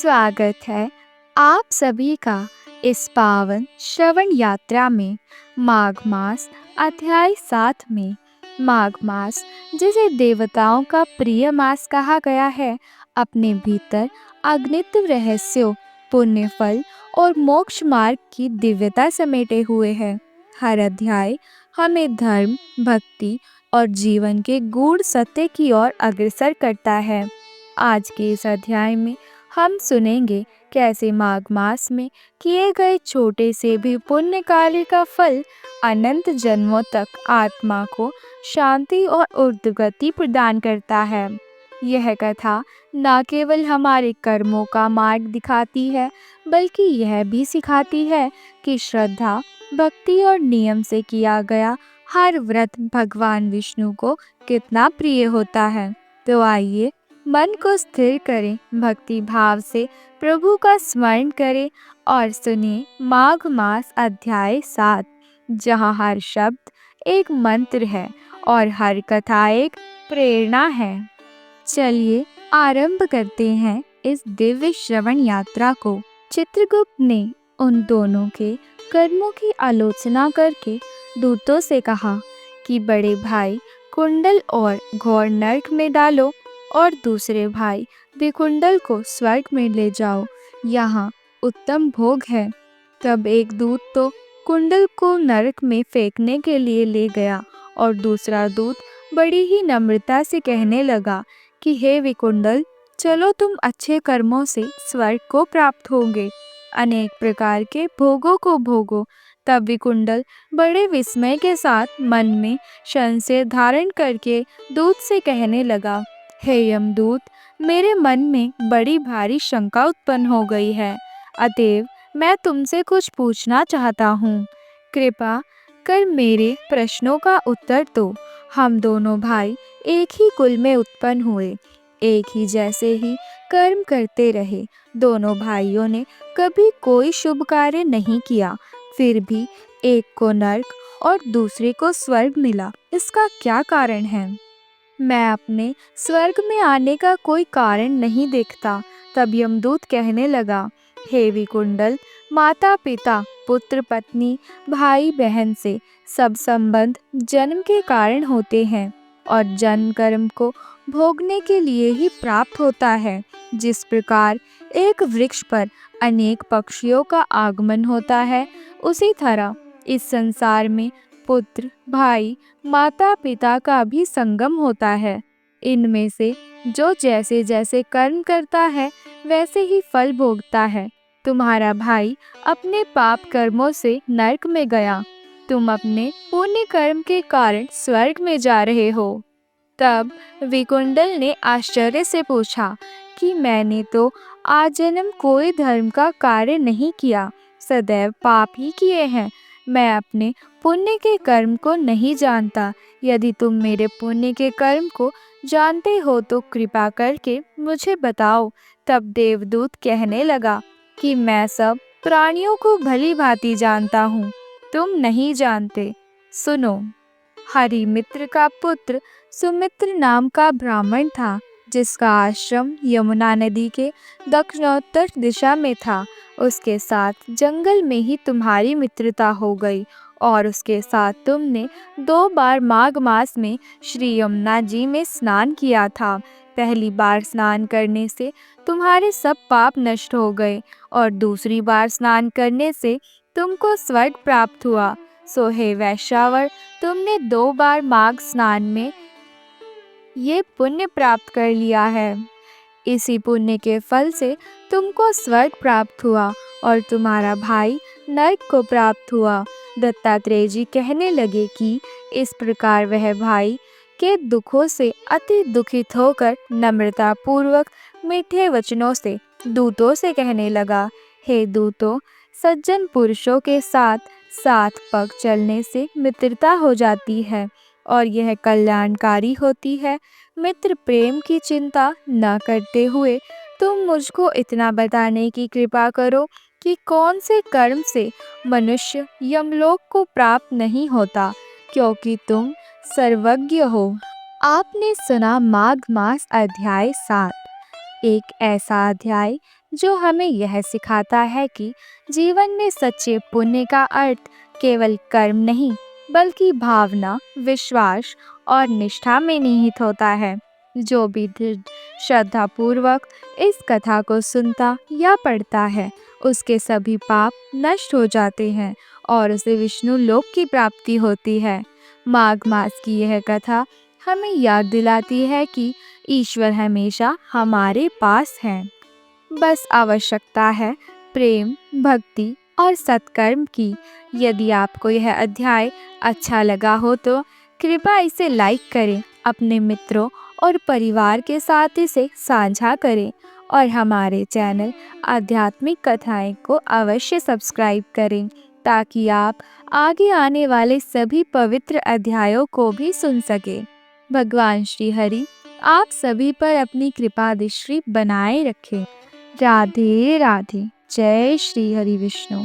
स्वागत है आप सभी का इस पावन श्रवण यात्रा में। माघ मास अध्याय 7 में। माघ मास, जिसे देवताओं का प्रिय मास कहा गया है, अपने भीतर अगणित रहस्यों, पुण्य फल और मोक्ष मार्ग की दिव्यता समेटे हुए है। हर अध्याय हमें धर्म, भक्ति और जीवन के गूढ़ सत्य की ओर अग्रसर करता है। आज के इस अध्याय में हम सुनेंगे कैसे माघ मास में किए गए छोटे से भी पुण्य कार्य का फल अनंत जन्मों तक आत्मा को शांति और उद्गति प्रदान करता है। यह कथा न केवल हमारे कर्मों का मार्ग दिखाती है, बल्कि यह भी सिखाती है कि श्रद्धा, भक्ति और नियम से किया गया हर व्रत भगवान विष्णु को कितना प्रिय होता है। तो आइए मन को स्थिर करें, भक्ति भाव से प्रभु का स्मरण करें और सुनिए माघ मास अध्याय 7, जहाँ हर शब्द एक मंत्र है और हर कथा एक प्रेरणा है। चलिए आरंभ करते हैं इस दिव्य श्रवण यात्रा को। चित्रगुप्त ने उन दोनों के कर्मों की आलोचना करके दूतों से कहा कि बड़े भाई कुंडल और घोर नरक में डालो और दूसरे भाई विकुंडल को स्वर्ग में ले जाओ, यहाँ उत्तम भोग है। तब एक दूत तो कुंडल को नरक में फेंकने के लिए ले गया और दूसरा दूत बड़ी ही नम्रता से कहने लगा कि हे विकुंडल, चलो तुम अच्छे कर्मों से स्वर्ग को प्राप्त होंगे, अनेक प्रकार के भोगों को भोगो। तब विकुंडल बड़े विस्मय के साथ मन में संशय धारण करके दूत से कहने लगा, हे यमदूत, मेरे मन में बड़ी भारी शंका उत्पन्न हो गई है, अतएव मैं तुमसे कुछ पूछना चाहता हूँ। कृपा कर मेरे प्रश्नों का उत्तर दो। हम दोनों भाई एक ही कुल में उत्पन्न हुए, एक ही जैसे ही कर्म करते रहे। दोनों भाइयों ने कभी कोई शुभ कार्य नहीं किया, फिर भी एक को नरक और दूसरे को स्वर्ग मिला। इसका क्या कारण है? मैं अपने स्वर्ग में आने का कोई कारण नहीं देखता। तब यमदूत कहने लगा, हे विकुंडल, माता पिता, पुत्र पत्नी, भाई बहन से सब संबंध जन्म के कारण होते हैं और जन्म कर्म को भोगने के लिए ही प्राप्त होता है। जिस प्रकार एक वृक्ष पर अनेक पक्षियों का आगमन होता है, उसी तरह इस संसार में पुत्र, भाई, माता पिता का भी संगम होता है। इनमें से जो जैसे जैसे कर्म करता है, वैसे ही फल भोगता है। तुम्हारा भाई अपने पाप कर्मों से नरक में गया, तुम अपने पुण्य कर्म के कारण स्वर्ग में जा रहे हो। तब विकुंडल ने आश्चर्य से पूछा कि मैंने तो आजन्म कोई धर्म का कार्य नहीं किया, सदैव पाप ही किए हैं। मैं अपने पुण्य के कर्म को नहीं जानता। यदि तुम मेरे पुण्य के कर्म को जानते हो तो कृपा करके मुझे बताओ। तब देवदूत कहने लगा कि मैं सब प्राणियों को भली भांति जानता हूँ, तुम नहीं जानते। सुनो, हरिमित्र का पुत्र सुमित्र नाम का ब्राह्मण था, जिसका आश्रम यमुना नदी के दक्षिणोत्तर दिशा में था। उसके साथ जंगल में ही तुम्हारी मित्रता हो गई और उसके साथ तुमने 2 बार माघ मास में श्री यमुना जी में स्नान किया था। पहली बार स्नान करने से तुम्हारे सब पाप नष्ट हो गए और दूसरी बार स्नान करने से तुमको स्वर्ग प्राप्त हुआ। सो हे वैश्यावर, तुमने 2 बार माघ स्नान में ये पुण्य प्राप्त कर लिया है। इसी पुण्य के फल से तुमको स्वर्ग प्राप्त हुआ और तुम्हारा भाई नरक को प्राप्त हुआ। दत्तात्रेय जी कहने लगे कि इस प्रकार वह भाई के दुखों से अति दुखित होकर नम्रता पूर्वक मीठे वचनों से दूतों से कहने लगा, हे दूतों, सज्जन पुरुषों के साथ साथ पग चलने से मित्रता हो जाती है और यह कल्याणकारी होती है। मित्र प्रेम की चिंता न करते हुए तुम मुझको इतना बताने की कृपा करो कि कौन से कर्म से मनुष्य यमलोक को प्राप्त नहीं होता, क्योंकि तुम सर्वज्ञ हो। आपने सुना माघ मास अध्याय 7, एक ऐसा अध्याय जो हमें यह सिखाता है कि जीवन में सच्चे पुण्य का अर्थ केवल कर्म नहीं बल्कि भावना, विश्वास और निष्ठा में निहित होता है। जो भी दृढ़ श्रद्धा पूर्वक इस कथा को सुनता या पढ़ता है, उसके सभी पाप नष्ट हो जाते हैं और उसे विष्णु लोक की प्राप्ति होती है। माघ मास की यह कथा हमें याद दिलाती है कि ईश्वर हमेशा हमारे पास है। बस आवश्यकता है प्रेम, भक्ति और सत्कर्म की। यदि आपको यह अध्याय अच्छा लगा हो तो कृपया इसे लाइक करें, अपने मित्रों और परिवार के साथ इसे साझा करें और हमारे चैनल आध्यात्मिक कथाएं को अवश्य सब्सक्राइब करें ताकि आप आगे आने वाले सभी पवित्र अध्यायों को भी सुन सकें। भगवान श्री हरि आप सभी पर अपनी कृपा दृष्टि बनाए रखें। राधे राधे। जय श्री हरि विष्णु।